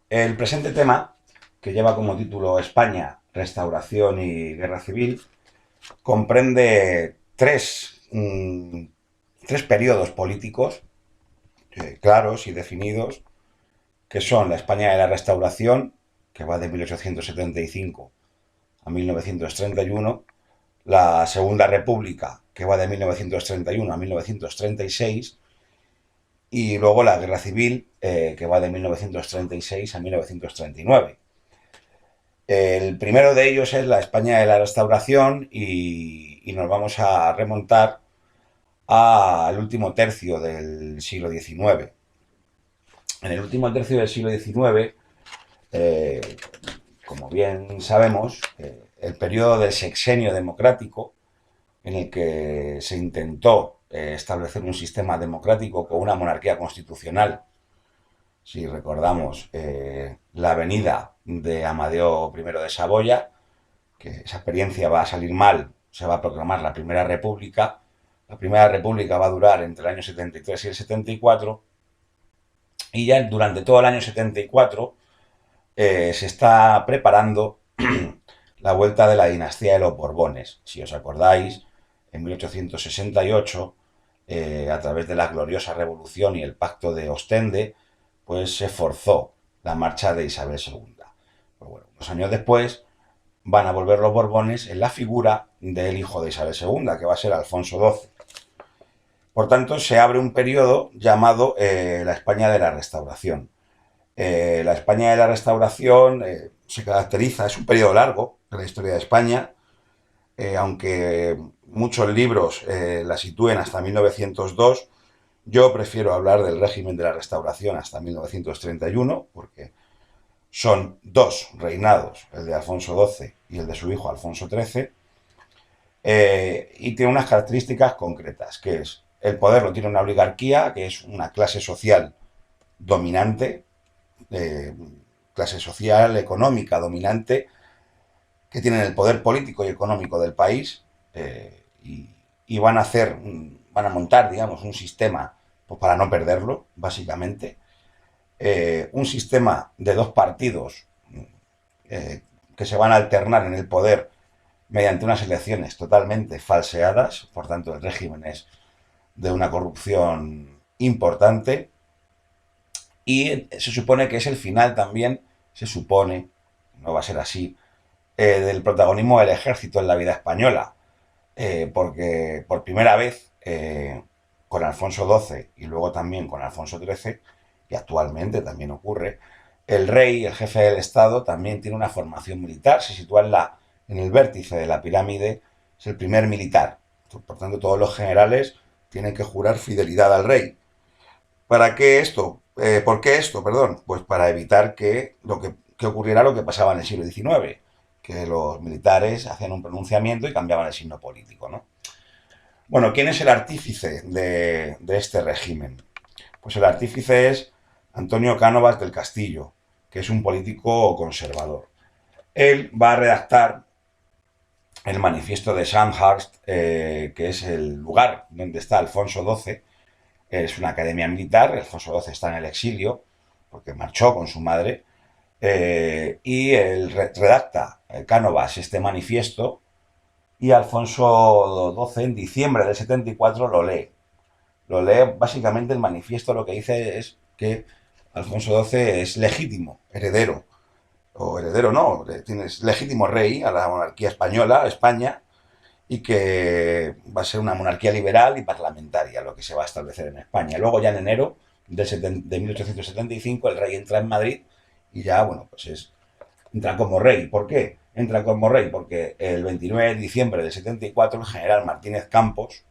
El presente tema, que lleva como título España, Restauración y Guerra Civil, comprende tres periodos políticos claros y definidos, que son la España de la Restauración, que va de 1875 a 1931, la Segunda República, que va de 1931 a 1936, y luego la Guerra Civil, que va de 1936 a 1939. El primero de ellos es la España de la Restauración y nos vamos a remontar al último tercio del siglo XIX. En el último tercio del siglo XIX, eh, como bien sabemos, el periodo del sexenio democrático, en el que se intentó establecer un sistema democrático con una monarquía constitucional. Si recordamos la venida de Amadeo I de Saboya, que esa experiencia va a salir mal, se va a proclamar la Primera República. La Primera República va a durar entre el año 73 y el 74, y ya durante todo el año 74 se está preparando la vuelta de la dinastía de los Borbones. Si os acordáis, en 1868, a través de la gloriosa revolución y el pacto de Ostende, pues se forzó la marcha de Isabel II. Pues bueno, unos años después van a volver los Borbones en la figura del hijo de Isabel II, que va a ser Alfonso XII. Por tanto, se abre un periodo llamado la España de la Restauración. La España de la Restauración se caracteriza, es un periodo largo en la historia de España, aunque muchos libros la sitúen hasta 1902. Yo prefiero hablar del régimen de la Restauración hasta 1931, porque son dos reinados, el de Alfonso XII y el de su hijo Alfonso XIII, y tiene unas características concretas, que es el poder lo tiene una oligarquía, que es una clase social dominante, eh, clase social, económica dominante, que tienen el poder político y económico del país, y van a hacer, van a montar, digamos, un sistema pues, para no perderlo, básicamente. Un sistema de dos partidos que se van a alternar en el poder mediante unas elecciones totalmente falseadas, por tanto el régimen es de una corrupción importante, y se supone que es el final también, se supone, no va a ser así, del protagonismo del ejército en la vida española, porque por primera vez con Alfonso XII y luego también con Alfonso XIII, y actualmente también ocurre, el rey, el jefe del Estado, también tiene una formación militar, se sitúa en el vértice de la pirámide, es el primer militar. Por tanto, todos los generales tienen que jurar fidelidad al rey. ¿Para qué esto? ¿Por qué esto? Perdón. Pues para evitar que ocurriera lo que pasaba en el siglo XIX, que los militares hacían un pronunciamiento y cambiaban el signo político, ¿no? Bueno, ¿quién es el artífice de este régimen? Pues el artífice es Antonio Cánovas del Castillo, que es un político conservador. Él va a redactar el manifiesto de Sandhurst, que es el lugar donde está Alfonso XII. Es una academia militar, Alfonso XII está en el exilio, porque marchó con su madre, y él redacta Cánovas este manifiesto, y Alfonso XII en diciembre del 74 lo lee. Lo lee básicamente el manifiesto, lo que dice es que Alfonso XII es legítimo, heredero, o heredero no, tienes legítimo rey a la monarquía española, a España, y que va a ser una monarquía liberal y parlamentaria lo que se va a establecer en España. Luego ya en enero de 1875 el rey entra en Madrid y ya, bueno, pues entra como rey. ¿Por qué? Entra como rey porque el 29 de diciembre del 74 el general Martínez Campos,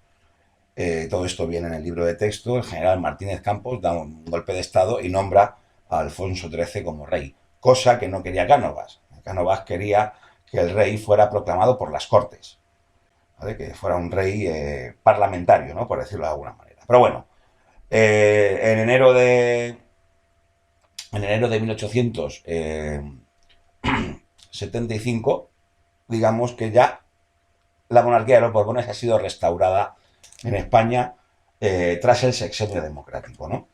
todo esto viene en el libro de texto, el general Martínez Campos da un golpe de estado y nombra a Alfonso XIII como rey, cosa que no quería Cánovas. Cánovas quería que el rey fuera proclamado por las Cortes, ¿vale? Que fuera un rey parlamentario, ¿no? Por decirlo de alguna manera. Pero bueno, eh, en, enero de, en enero de 1875, digamos que ya la monarquía de los Borbones ha sido restaurada en España tras el sexenio democrático, ¿no?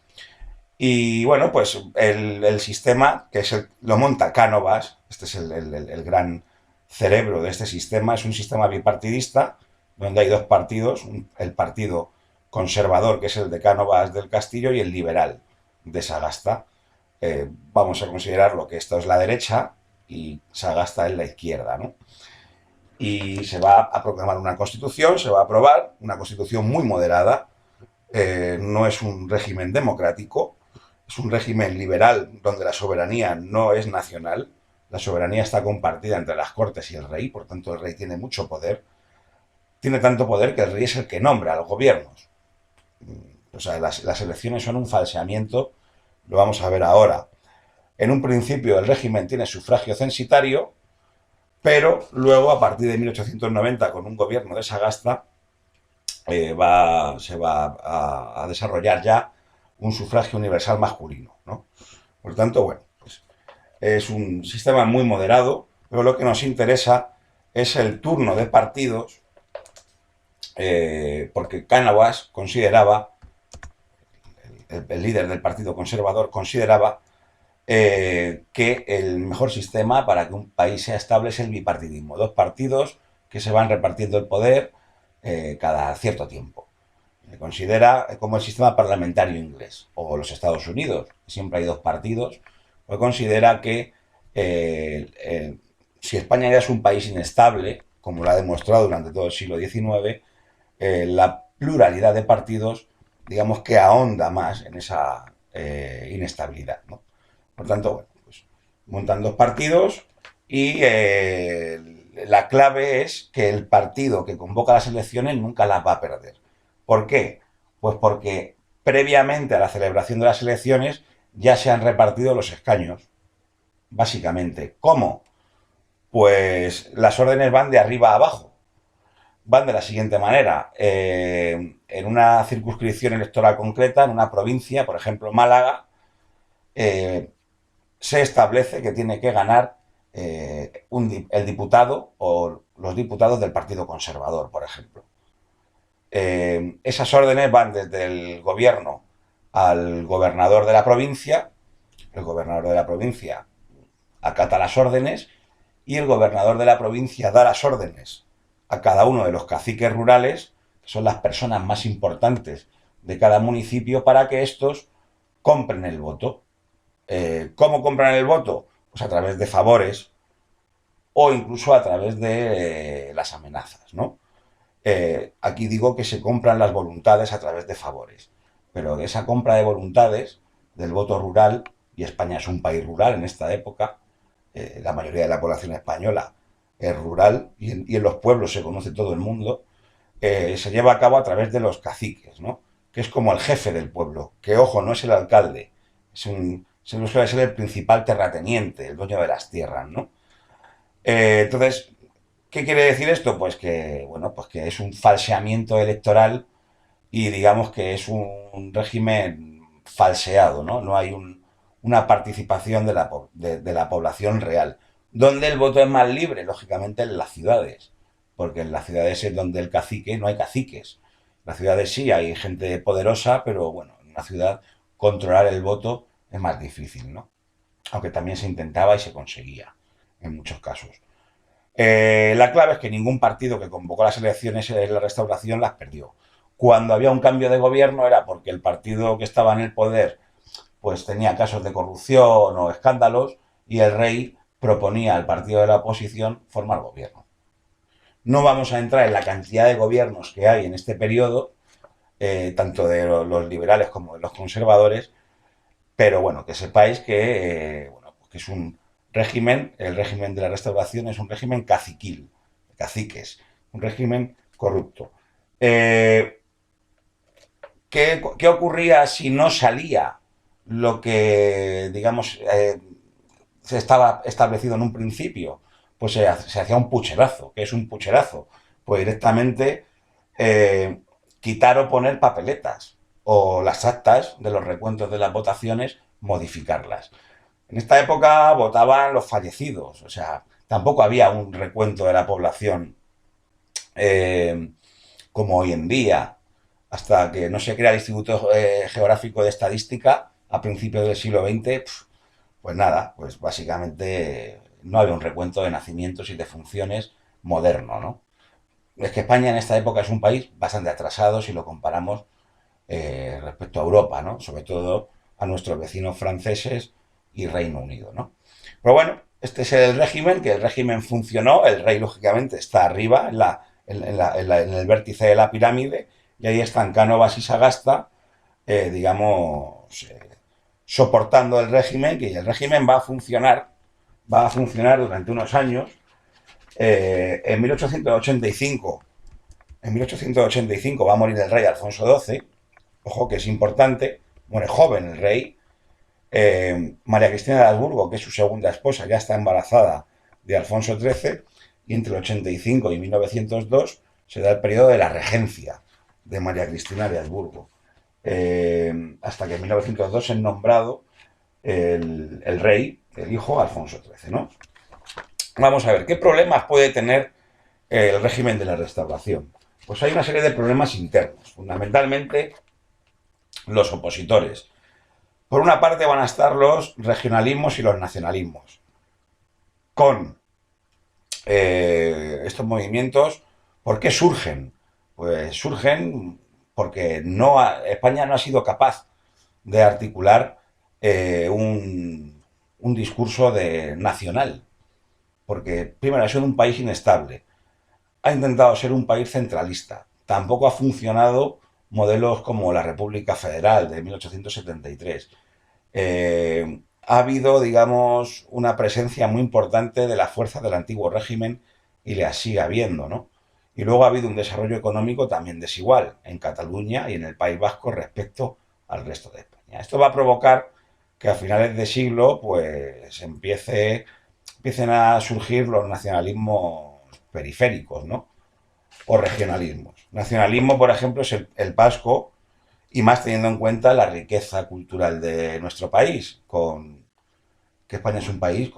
Y bueno, pues el sistema, que es lo monta Cánovas, este es el gran cerebro de este sistema, es un sistema bipartidista donde hay dos partidos, el partido conservador, que es el de Cánovas del Castillo, y el liberal de Sagasta. Vamos a considerarlo que esto es la derecha y Sagasta es la izquierda, ¿no? Y se va a proclamar una constitución, se va a aprobar una constitución muy moderada, no es un régimen democrático, es un régimen liberal donde la soberanía no es nacional, la soberanía está compartida entre las Cortes y el rey, por tanto el rey tiene mucho poder, tiene tanto poder que el rey es el que nombra a los gobiernos. O sea, las elecciones son un falseamiento, lo vamos a ver ahora. En un principio el régimen tiene sufragio censitario, pero luego a partir de 1890 con un gobierno de Sagasta se va a desarrollar ya un sufragio universal masculino, ¿no? Por tanto, bueno, pues es un sistema muy moderado, pero lo que nos interesa es el turno de partidos, porque Cánovas consideraba, el líder del Partido Conservador consideraba que el mejor sistema para que un país sea estable es el bipartidismo, dos partidos que se van repartiendo el poder cada cierto tiempo. Se considera como el sistema parlamentario inglés o los Estados Unidos, siempre hay dos partidos, pues considera que si España ya es un país inestable, como lo ha demostrado durante todo el siglo XIX, la pluralidad de partidos, digamos que ahonda más en esa inestabilidad, ¿no? Por tanto, bueno, pues montan dos partidos y la clave es que el partido que convoca las elecciones nunca las va a perder. ¿Por qué? Pues porque previamente a la celebración de las elecciones ya se han repartido los escaños, básicamente. ¿Cómo? Pues las órdenes van de arriba a abajo. Van de la siguiente manera. En una circunscripción electoral concreta, en una provincia, por ejemplo Málaga, se establece que tiene que ganar el diputado o los diputados del Partido Conservador, por ejemplo. Esas órdenes van desde el gobierno al gobernador de la provincia, el gobernador de la provincia acata las órdenes y el gobernador de la provincia da las órdenes a cada uno de los caciques rurales, que son las personas más importantes de cada municipio, para que estos compren el voto. ¿Cómo compran el voto? Pues a través de favores o incluso a través de las amenazas, ¿no? Aquí digo que se compran las voluntades a través de favores, pero de esa compra de voluntades, del voto rural, y España es un país rural en esta época, la mayoría de la población española es rural y en los pueblos se conoce todo el mundo, se lleva a cabo a través de los caciques, ¿no? Que es como el jefe del pueblo, que ojo, no es el alcalde, se suele ser el principal terrateniente, el dueño de las tierras, ¿no? Entonces, ¿qué quiere decir esto? Pues que, bueno, pues que es un falseamiento electoral y digamos que es un régimen falseado, ¿no? No hay una participación de la población real. Donde el voto es más libre, lógicamente en las ciudades, porque en las ciudades es donde el cacique, no hay caciques. En las ciudades sí hay gente poderosa, pero bueno, en una ciudad controlar el voto es más difícil, ¿no? Aunque también se intentaba y se conseguía en muchos casos. La clave es que ningún partido que convocó las elecciones en la Restauración las perdió. Cuando había un cambio de gobierno era porque el partido que estaba en el poder pues tenía casos de corrupción o escándalos y el rey proponía al partido de la oposición formar gobierno. No vamos a entrar en la cantidad de gobiernos que hay en este periodo, tanto de los liberales como de los conservadores, pero bueno, que sepáis que, bueno, pues que es un régimen, el régimen de la Restauración es un régimen caciquil, caciques, un régimen corrupto. ¿Qué ocurría si no salía lo que, digamos, se estaba establecido en un principio? Pues se hacía un pucherazo. ¿Qué es un pucherazo? Pues directamente quitar o poner papeletas o las actas de los recuentos de las votaciones, modificarlas. En esta época votaban los fallecidos, o sea, tampoco había un recuento de la población como hoy en día, hasta que no se crea el Instituto Geográfico de Estadística, a principios del siglo XX, pues nada, pues básicamente no había un recuento de nacimientos y defunciones moderno, ¿no? Es que España en esta época es un país bastante atrasado si lo comparamos respecto a Europa, ¿no? Sobre todo a nuestros vecinos franceses y Reino Unido, ¿no? Pero bueno, este es el régimen, que el régimen funcionó, el rey lógicamente está arriba, en el vértice de la pirámide, y ahí están Cánovas y Sagasta, digamos, soportando el régimen, que el régimen va a funcionar durante unos años. En 1885, va a morir el rey Alfonso XII, ojo que es importante, muere joven el rey. María Cristina de Habsburgo, que es su segunda esposa, ya está embarazada de Alfonso XIII, y entre el 85 y 1902 se da el periodo de la regencia de María Cristina de Habsburgo, hasta que en 1902 es nombrado el rey, el hijo Alfonso XIII, ¿no? Vamos a ver, ¿qué problemas puede tener el régimen de la Restauración? Pues hay una serie de problemas internos, fundamentalmente los opositores. Por una parte van a estar los regionalismos y los nacionalismos, con estos movimientos. ¿Por qué surgen? Pues surgen porque España no ha sido capaz de articular un discurso nacional, porque primero ha sido un país inestable, ha intentado ser un país centralista, tampoco ha funcionado modelos como la República Federal de 1873. Ha habido, digamos, una presencia muy importante de las fuerzas del antiguo régimen y le sigue habiendo, ¿no? Y luego ha habido un desarrollo económico también desigual en Cataluña y en el País Vasco respecto al resto de España. Esto va a provocar que a finales de siglo pues empiecen a surgir los nacionalismos periféricos, ¿no? O regionalismos. Nacionalismo, por ejemplo, es el vasco, y más teniendo en cuenta la riqueza cultural de nuestro país, que España es un país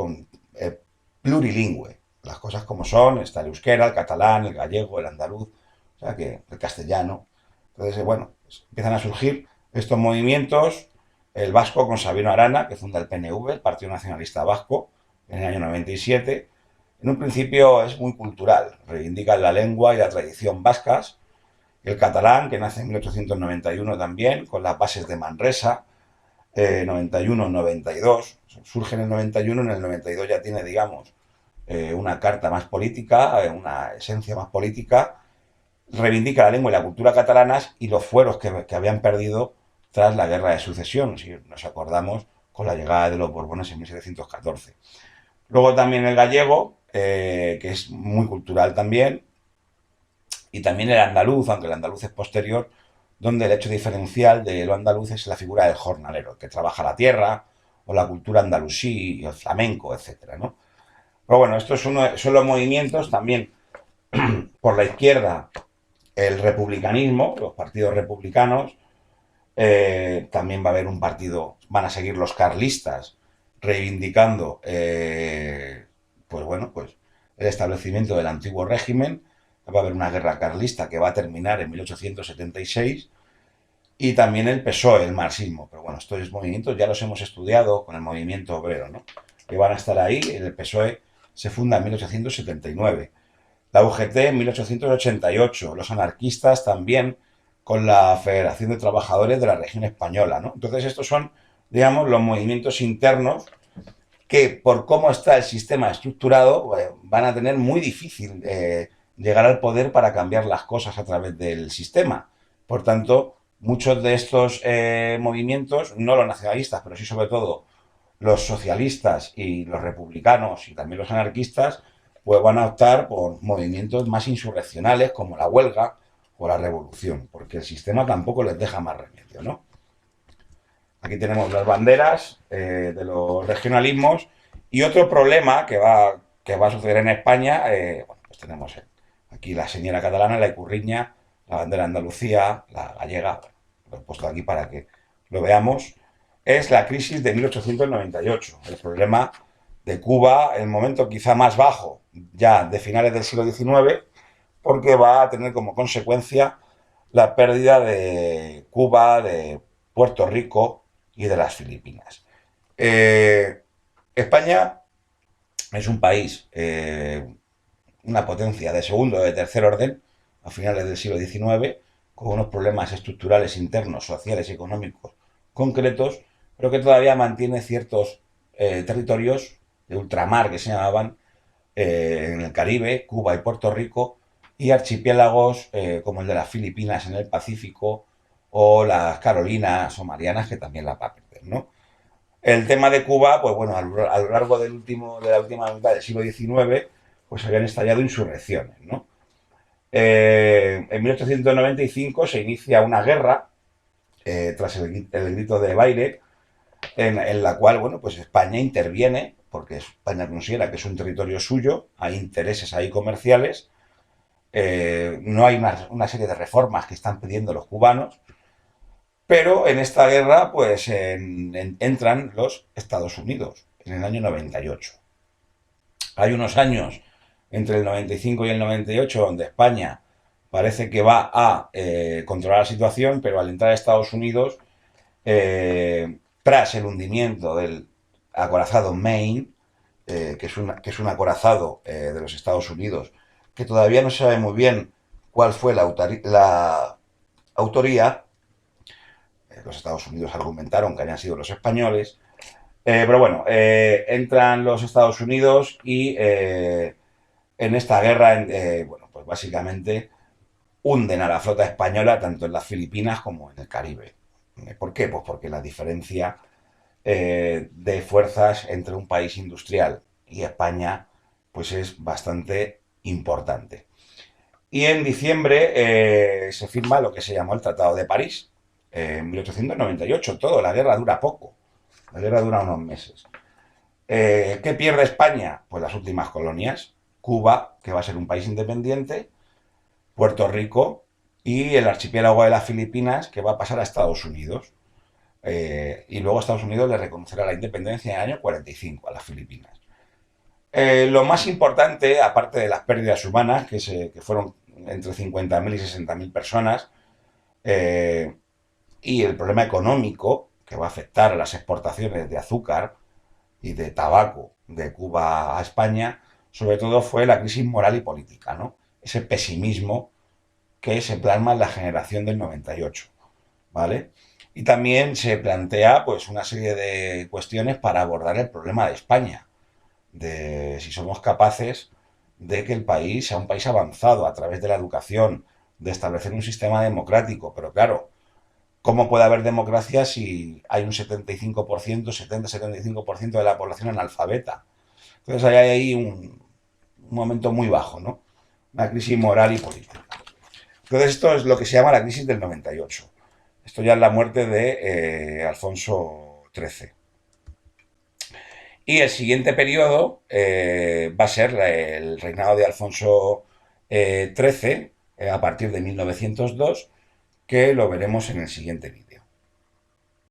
plurilingüe. Las cosas como son, está el euskera, el catalán, el gallego, el andaluz, o sea que el castellano. Entonces, bueno, pues empiezan a surgir estos movimientos, el vasco con Sabino Arana, que funda el PNV, el Partido Nacionalista Vasco, en el año 97. En un principio es muy cultural, reivindican la lengua y la tradición vascas. El catalán, que nace en 1891 también, con las bases de Manresa, 91-92, surge en el 91, en el 92 ya tiene, digamos, una carta más política, una esencia más política, reivindica la lengua y la cultura catalanas y los fueros que habían perdido tras la Guerra de Sucesión, si nos acordamos, con la llegada de los Borbones en 1714. Luego también el gallego, que es muy cultural también, y también el andaluz, aunque el andaluz es posterior, donde el hecho diferencial de lo andaluz es la figura del jornalero, el que trabaja la tierra, o la cultura andalusí, el flamenco, etcétera, ¿no? Pero bueno, estos son los movimientos también por la izquierda, el republicanismo, los partidos republicanos, también va a haber un partido, van a seguir los carlistas reivindicando, pues bueno, pues el establecimiento del antiguo régimen. Va a haber una guerra carlista que va a terminar en 1876, y también el PSOE, el marxismo. Pero bueno, estos movimientos ya los hemos estudiado con el movimiento obrero, ¿no? Que van a estar ahí. El PSOE se funda en 1879, la UGT en 1888, los anarquistas también con la Federación de Trabajadores de la Región Española, ¿no? Entonces estos son, digamos, los movimientos internos que, por cómo está el sistema estructurado, van a tener muy difícil llegar al poder para cambiar las cosas a través del sistema. Por tanto, muchos de estos movimientos, no los nacionalistas, pero sí sobre todo los socialistas y los republicanos y también los anarquistas, pues van a optar por movimientos más insurreccionales como la huelga o la revolución, porque el sistema tampoco les deja más remedio, ¿no? Aquí tenemos las banderas de los regionalismos, y otro problema que va a suceder en España, bueno, pues tenemos aquí la señora catalana, la icurriña, la bandera de Andalucía, la gallega, bueno, lo he puesto aquí para que lo veamos. Es la crisis de 1898, el problema de Cuba, el momento quizá más bajo ya de finales del siglo XIX, porque va a tener como consecuencia la pérdida de Cuba, de Puerto Rico y de las Filipinas. Eh, España es un país, una potencia de segundo o de tercer orden, a finales del siglo XIX, con unos problemas estructurales internos, sociales y económicos concretos, pero que todavía mantiene ciertos territorios de ultramar que se llamaban en el Caribe, Cuba y Puerto Rico, y archipiélagos como el de las Filipinas en el Pacífico o las Carolinas o Marianas, que también las va a perder, ¿no? El tema de Cuba, pues bueno, a lo largo de la última mitad del siglo XIX, pues habían estallado insurrecciones, ¿no? En 1895 se inicia una guerra tras el grito de Baile, en la cual, bueno, pues España interviene, porque España considera que es un territorio suyo, hay intereses ahí comerciales, no hay una serie de reformas que están pidiendo los cubanos, pero en esta guerra, pues entran los Estados Unidos en el año 98. Hay unos años entre el 95 y el 98 donde España parece que va a controlar la situación, pero al entrar a Estados Unidos, tras el hundimiento del acorazado Maine, que es un acorazado de los Estados Unidos, que todavía no se sabe muy bien cuál fue la autoría. Los Estados Unidos argumentaron que habían sido los españoles, pero bueno, entran los Estados Unidos y en esta guerra, bueno, pues básicamente hunden a la flota española tanto en las Filipinas como en el Caribe. ¿Por qué? Pues porque la diferencia de fuerzas entre un país industrial y España pues es bastante importante. Y en diciembre se firma lo que se llamó el Tratado de París, en 1898. Todo, la guerra dura poco, la guerra dura unos meses. ¿Qué pierde España? Pues las últimas colonias, Cuba, que va a ser un país independiente, Puerto Rico y el archipiélago de las Filipinas, que va a pasar a Estados Unidos. Y luego Estados Unidos le reconocerá la independencia en el año 45 a las Filipinas. Lo más importante, aparte de las pérdidas humanas, que fueron entre 50.000 y 60.000 personas, eh, y el problema económico que va a afectar a las exportaciones de azúcar y de tabaco de Cuba a España, sobre todo fue la crisis moral y política, ¿no? Ese pesimismo que se plasma en la generación del 98, ¿vale? Y también se plantea pues una serie de cuestiones para abordar el problema de España, de si somos capaces de que el país sea un país avanzado a través de la educación, de establecer un sistema democrático, pero claro, ¿cómo puede haber democracia si hay un 75%, 70-75% de la población analfabeta? Entonces hay ahí un momento muy bajo, ¿no? Una crisis moral y política. Entonces esto es lo que se llama la crisis del 98. Esto ya es la muerte de Alfonso XIII. Y el siguiente periodo va a ser el reinado de Alfonso XIII a partir de 1902, que lo veremos en el siguiente vídeo.